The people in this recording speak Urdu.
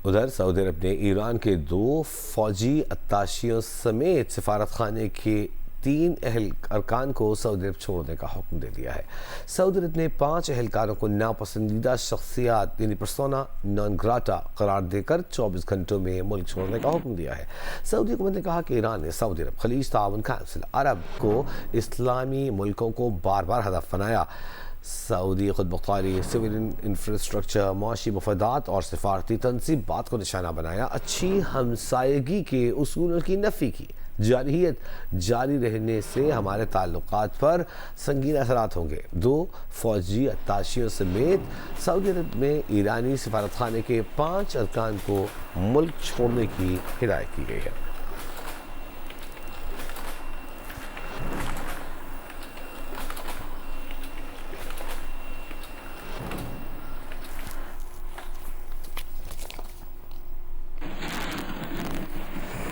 ادھر سعودی عرب نے ایران کے 2 فوجی اتاشیوں سمیت سفارت خانے کے 3 ارکان کو سعودی عرب چھوڑنے کا حکم دے دیا ہے۔ سعودی عرب نے 5 اہلکاروں کو ناپسندیدہ شخصیات یعنی پرسونا نان گراٹا قرار دے کر 24 گھنٹوں میں ملک چھوڑنے کا حکم دیا ہے۔ سعودی حکومت نے کہا کہ ایران نے سعودی عرب خلیج تعاون کونسل عرب کو اسلامی ملکوں کو بار بار ہدف بنایا۔ سعودی خود مختاری، سول انفراسٹرکچر، معاشی مفادات اور سفارتی تنصیبات کو نشانہ بنایا، اچھی ہمسائیگی کے اصولوں کی نفی کی۔ جارحیت جاری رہنے سے ہمارے تعلقات پر سنگین اثرات ہوں گے۔ 2 فوجی اتاشیوں سمیت سعودی عرب میں ایرانی سفارت خانے کے 5 ارکان کو ملک چھوڑنے کی ہدایت کی گئی ہے۔